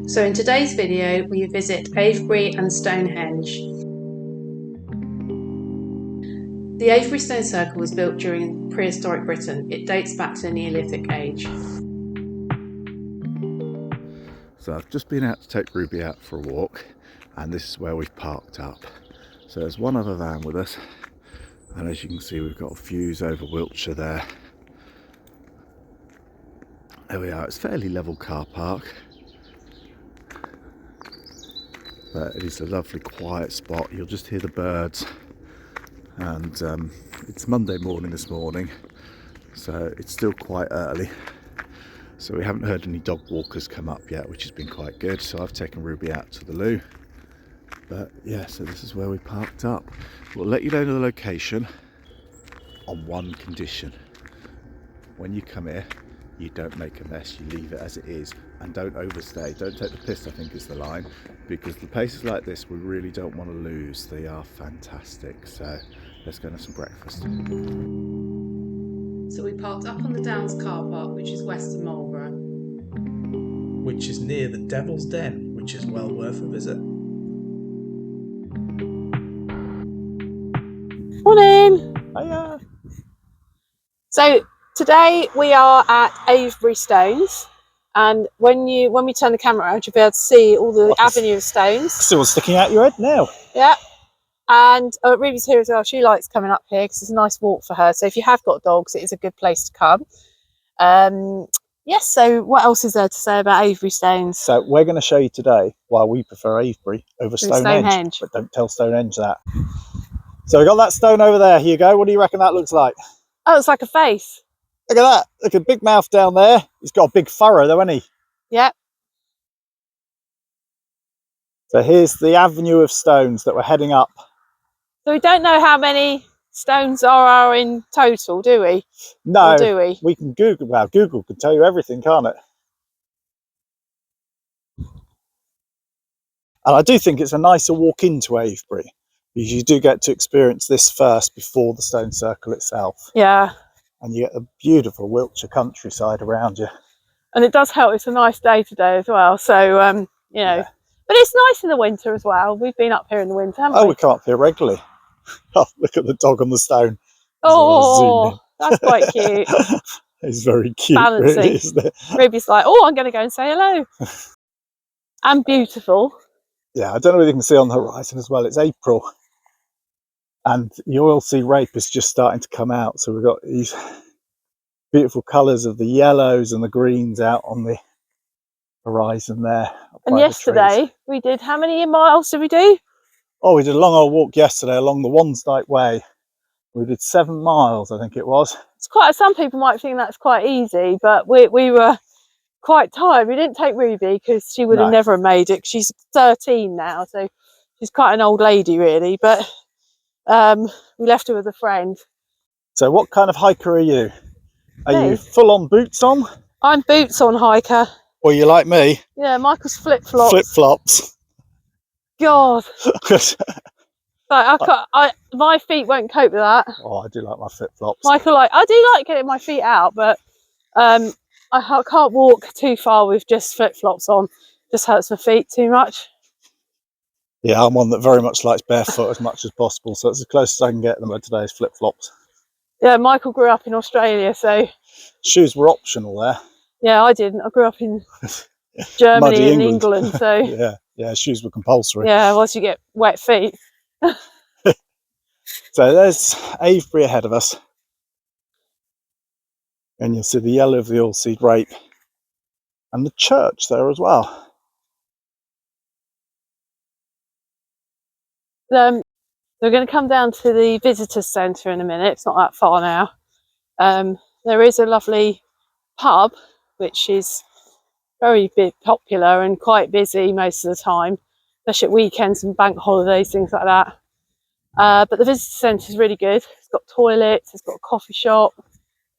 So in today's video we visit Avebury and Stonehenge. The Avebury Stone Circle was built during prehistoric Britain. It dates back to the Neolithic age. So I've just been out to take Ruby out for a walk, and this is where we've parked up. So there's one other van with us, and as you can see we've got views over Wiltshire there. There we are. It's a fairly level car park, but it is a lovely quiet spot. You'll just hear the birds, and it's Monday morning this morning, so it's still quite early. So we haven't heard any dog walkers come up yet, which has been quite good. So I've taken Ruby out to the loo. But yeah, so this is where we parked up. We'll let you know the location on one condition. When you come here, you don't make a mess, you leave it as it is, and don't overstay. Don't take the piss, I think is the line, because the places like this we really don't want to lose. They are fantastic. So let's go and have some breakfast. So we parked up on the Downs car park, which is west of Marlborough. Which is near the Devil's Den, which is well worth a visit. Morning! Hiya! So today we are at Avebury Stones, and when we turn the camera around you'll be able to see all the avenue of stones. Still sticking out your head now. Yeah. And Ruby's here as well. She likes coming up here because it's a nice walk for her. So if you have got dogs, it is a good place to come. Yes, so what else is there to say about Avebury Stones? So we're going to show you today why we prefer Avebury over Stonehenge. But don't tell Stonehenge that. So we got that stone over there. Here you go. What do you reckon that looks like? Oh, it's like a face. Look at that. Look at big mouth down there. He's got a big furrow though, hasn't he? Yeah. So here's the avenue of stones that we're heading up. So we don't know how many stones are in total, do we? No, or do we? We can Google. Well, Google can tell you everything, can't it? And I do think it's a nicer walk into Avebury, because you do get to experience this first before the stone circle itself. Yeah. And you get the beautiful Wiltshire countryside around you. And it does help. It's a nice day today as well. So, you know, yeah. But it's nice in the winter as well. We've been up here in the winter, haven't we? Oh, we come up here regularly. Oh, look at the dog on the stone. Oh, that's quite cute. It's very cute, balancing. Really, isn't it? Ruby's like, oh, I'm going to go and say hello. And beautiful. Yeah, I don't know whether you can see on the horizon as well. It's April. And the oilseed rape is just starting to come out. So we've got these beautiful colours of the yellows and the greens out on the horizon there. And yesterday we did, how many miles did we do? Oh, we did a long old walk yesterday along the Wansdyke Way. We did 7 miles, I think it was. It's quite, some people might think that's quite easy, but we were quite tired. We didn't take Ruby because she would have never made it. She's 13 now, so she's quite an old lady really, but we left her with a friend. So what kind of hiker are you? Are you full on boots on? I'm boots on hiker. Or you like me? Yeah, Michael's flip-flops. Flip-flops. God. My feet won't cope with that. Oh, I do like my flip-flops. Michael, I do like getting my feet out, but I can't walk too far with just flip-flops on. Just hurts my feet too much. Yeah, I'm one that very much likes barefoot as much as possible, so it's as close as I can get them at today's flip-flops. Yeah, Michael grew up in Australia, so shoes were optional there. Yeah, I didn't. I grew up in Germany and England, so yeah, shoes were compulsory. Yeah, once you get wet feet. So there's Avebury ahead of us, and you'll see the yellow of the oilseed rape and the church there as well. We're going to come down to the visitor centre in a minute. It's not that far now. There is a lovely pub which is very popular and quite busy most of the time, especially at weekends and bank holidays, things like that. But the visitor centre is really good. It's got toilets, it's got a coffee shop.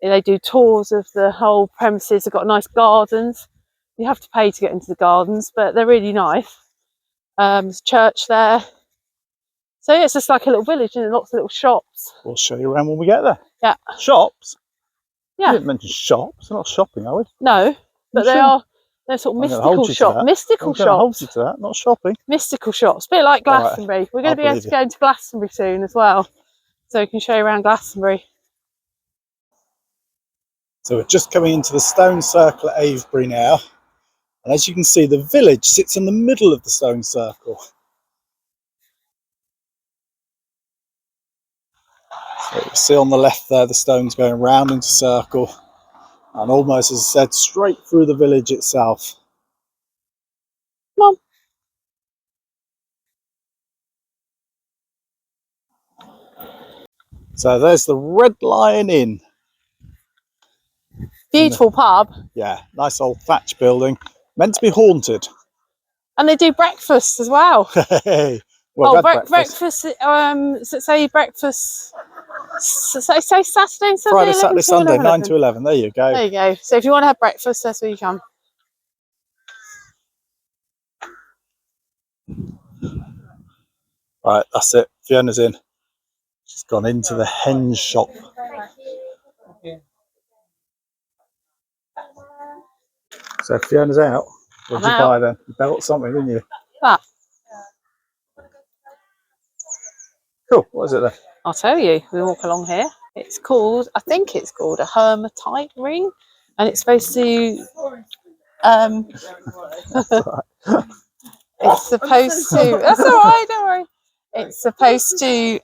They do tours of the whole premises. They've got nice gardens. You have to pay to get into the gardens, but they're really nice. There's a church there. So yeah, it's just like a little village and lots of little shops. We'll show you around when we get there. Yeah. Shops? Yeah. You didn't mention shops. We're not shopping, are we? No, but they are They're sort of I'm gonna hold mystical you to shop, that. mystical I'm gonna hold shops, you to that, not shopping. mystical shops. A bit like All right, Glastonbury. We're going to be able believe to you. go into Glastonbury soon as well, so we can show you around Glastonbury. So we're just coming into the stone circle at Avebury now, and as you can see, the village sits in the middle of the stone circle. So you see on the left there, the stones going round into circle, and almost, as I said, straight through the village itself. Come on. So there's the Red Lion Inn. Beautiful pub. Yeah, nice old thatch building, meant to be haunted. And they do breakfast as well. Hey, well, Oh, we've had breakfast. say breakfast. Say Saturday and Sunday. Friday, 11 Saturday, to Sunday, 11. 9 to 11. There you go. There you go. So if you want to have breakfast, that's where you come. Right, that's it. Fiona's in. She's gone into the henge shop. So Fiona's out. What did you buy then? You bought something, didn't you? That. Cool. What is it then? I'll tell you. We walk along here. It's called, I think it's called a hematite ring, and it's supposed to. That's all right. It's supposed to. That's all right. Don't worry. It's supposed to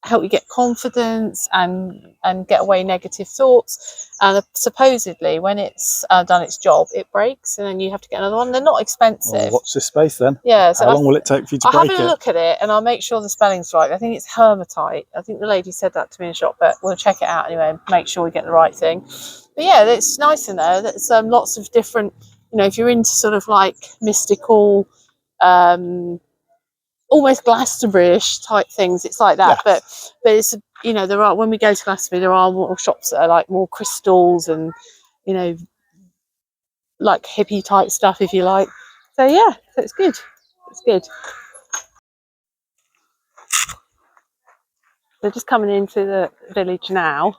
help you get confidence and get away negative thoughts. And supposedly, when it's done its job, it breaks, and then you have to get another one. They're not expensive. Well, watch this space then. Yeah. So how long will it take for you to I'll break have a it? look at it, and I'll make sure the spelling's right. I think it's hematite. I think the lady said that to me in the shop, but we'll check it out anyway and make sure we get the right thing. But yeah, it's nice in there. There's lots of different. You know, if you're into sort of like mystical. Almost Glastonbury-ish type things. It's like that, Yes. but it's, you know, there are, when we go to Glastonbury, there are more shops that are like more crystals and, you know, like hippie type stuff, if you like. So yeah, so it's good. It's good. We're just coming into the village now.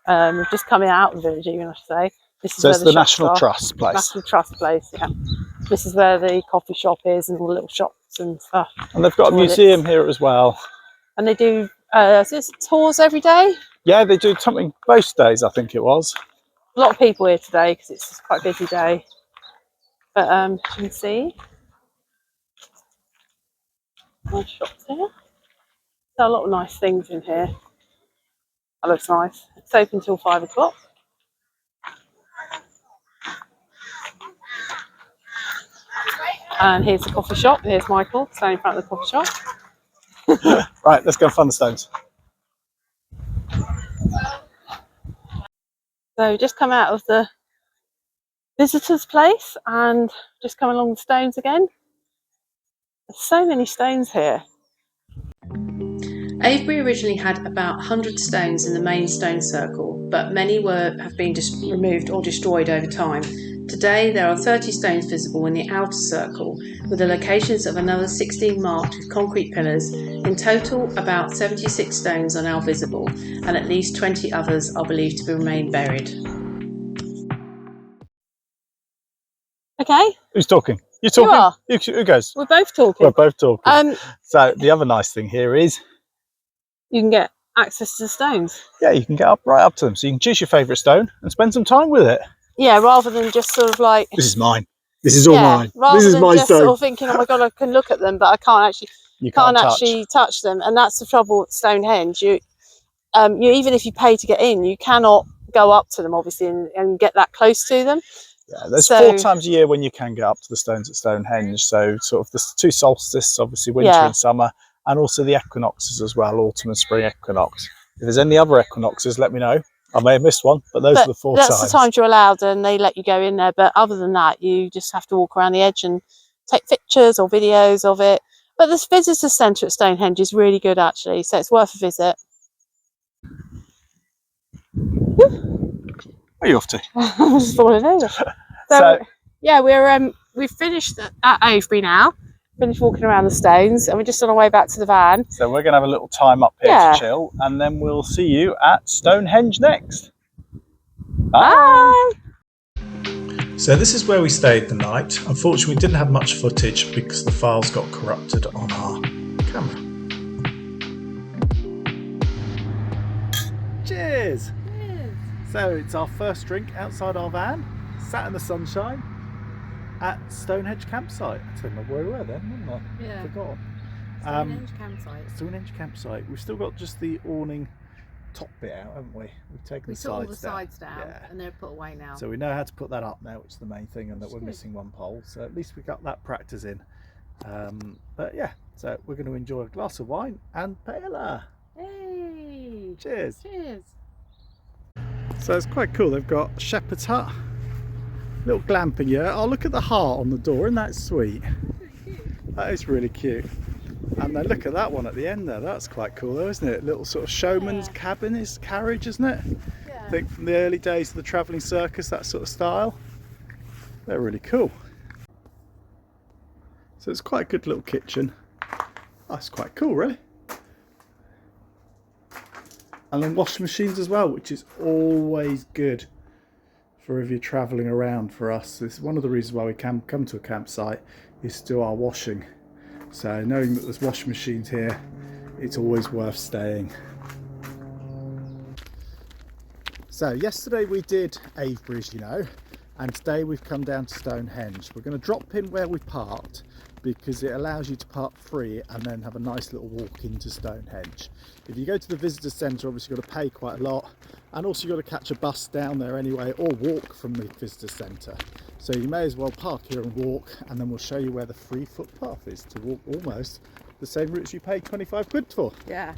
We're just coming out of the village, even I should say. This is So where it's the shops National are. Trust place. National Trust place, yeah. This is where the coffee shop is and all the little shops and stuff. And they've got a museum here as well. And they do tours every day. Yeah, they do something most days, I think it was. A lot of people here today because it's quite a busy day. But you can see nice shops here. There are a lot of nice things in here. That looks nice. It's open till 5 o'clock. And here's the coffee shop. Here's Michael standing in front of the coffee shop. Right, let's go and find the stones. So just come out of the visitors place and just come along the stones again. There's so many stones here. Avebury originally had about 100 stones in the main stone circle, but many have been removed or destroyed over time. Today there are 30 stones visible in the outer circle, with the locations of another 16 marked with concrete pillars. In total, about 76 stones are now visible, and at least 20 others are believed to remain buried. Okay. Who's talking? You talking? You are. Who goes? We're both talking. We're both talking. So the other nice thing here is you can get access to the stones. Yeah, you can get right up to them. So you can choose your favourite stone and spend some time with it. Yeah, rather than just sort of like... This is mine. This is all mine. Rather this is than my just stone. sort of thinking, oh my God, I can look at them, but I can't actually... You can't actually touch them. And that's the trouble with Stonehenge. You even if you pay to get in, you cannot go up to them, obviously, and get that close to them. Yeah, there's 4 times a year when you can get up to the stones at Stonehenge. So sort of the 2 solstices, obviously winter and summer, and also the equinoxes as well, autumn and spring equinox. If there's any other equinoxes, let me know. I may have missed one, but those are the 4 times. That's the times you're allowed, and they let you go in there. But other than that, you just have to walk around the edge and take pictures or videos of it. But this visitor centre at Stonehenge is really good, actually, so it's worth a visit. Where are you off to? I'm just falling over. So yeah, we've finished at Avebury now. Finished walking around the stones, and we're just on our way back to the van. So we're going to have a little time up here to chill, and then we'll see you at Stonehenge next. Bye. Bye. So this is where we stayed the night. Unfortunately, we didn't have much footage because the files got corrupted on our camera. Cheers! So it's our first drink outside our van, sat in the sunshine at Stonehenge campsite. I don't know where we were then, wasn't I? Yeah. Forgot. Stonehenge campsite. Stonehenge campsite. We've still got just the awning top bit out, haven't we? We've taken We the took all sides the sides down, Yeah. and they're put away now. So we know how to put that up now, which is the main thing, and that we're good. missing one pole. So at least we got that practice in. But yeah, so we're going to enjoy a glass of wine and paella. Hey! Cheers! Cheers! So it's quite cool. They've got a shepherd's hut, little glamping here. Oh, look at the heart on the door. Isn't that sweet? That is really cute. And then look at that one at the end there. That's quite cool though, isn't it? Little sort of showman's cabin is carriage, isn't it? Yeah. I think from the early days of the travelling circus, that sort of style. They're really cool. So it's quite a good little kitchen. That's quite cool, really. And then washing machines as well, which is always good for if you're travelling around. For us, it's one of the reasons why we can come to a campsite is to do our washing. So knowing that there's washing machines here, it's always worth staying. So yesterday we did Avebury, as you know, and today we've come down to Stonehenge. We're going to drop in where we parked because it allows you to park free and then have a nice little walk into Stonehenge. If you go to the visitor centre, obviously you've got to pay quite a lot, and also you've got to catch a bus down there anyway, or walk from the visitor centre. So you may as well park here and walk, and then we'll show you where the free footpath is to walk almost the same routes you paid 25 quid for. Yeah.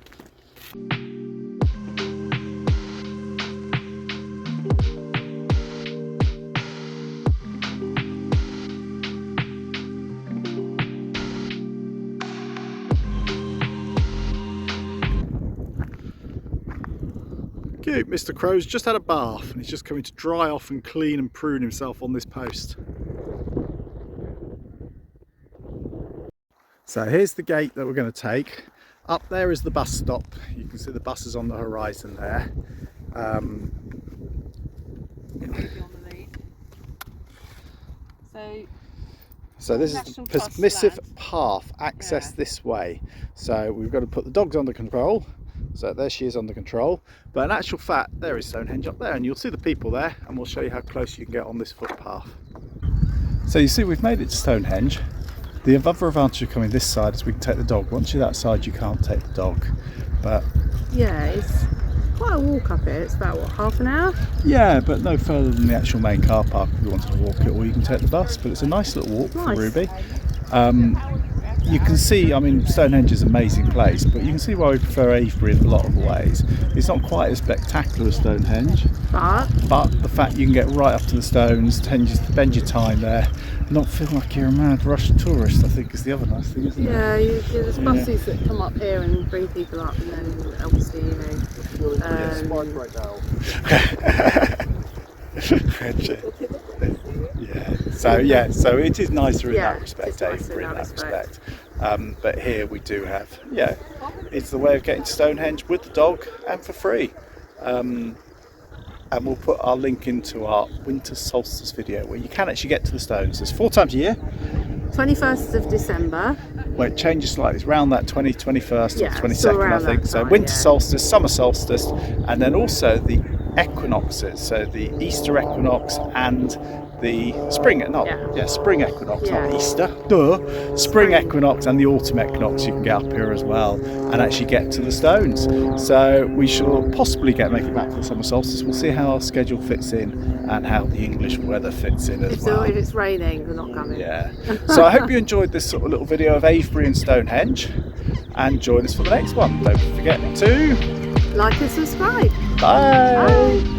Cute. Mr. Crow's just had a bath and he's just coming to dry off and clean and prune himself on this post. So here's the gate that we're going to take. Up there is the bus stop. You can see the buses on the horizon there. So this is the permissive path, access this way. So we've got to put the dogs under control. So there she is under control. But in actual fact, there is Stonehenge up there, and you'll see the people there, and we'll show you how close you can get on this footpath. So you see we've made it to Stonehenge. The other advantage of coming this side is we can take the dog. Once you're that side, you can't take the dog. But yeah, it's quite a walk up here. It's about, what, half an hour? Yeah, but no further than the actual main car park if you wanted to walk it, or you can take the bus. But it's a nice little walk for Ruby. You can see, I mean, Stonehenge is an amazing place, but you can see why we prefer Avebury in a lot of ways. It's not quite as spectacular as Stonehenge, but the fact you can get right up to the stones, spend your time there, not feel like you're a mad rush tourist, I think is the other nice thing, isn't it? Yeah, there's buses that come up here and bring people up, and then obviously, you know, so it is nicer in Yeah, that respect, it's nicer Avebury in in that that respect. But here we do have, it's the way of getting to Stonehenge with the dog and for free. And we'll put our link into our winter solstice video where you can actually get to the stones. There's 4 times a year. 21st of December. Where it changes slightly. It's around that 21st or 22nd, I think. So time, winter solstice, summer solstice, and then also the equinoxes. So the Easter equinox and the spring, spring equinox, not Easter, spring equinox and the autumn equinox you can get up here as well and actually get to the stones. So we shall possibly make it back for the summer solstice. We'll see how our schedule fits in and how the English weather fits in as well. If it's raining, we're not coming. Yeah. So I hope you enjoyed this sort of little video of Avebury and Stonehenge, and join us for the next one. Don't forget to like and subscribe. Bye. Bye.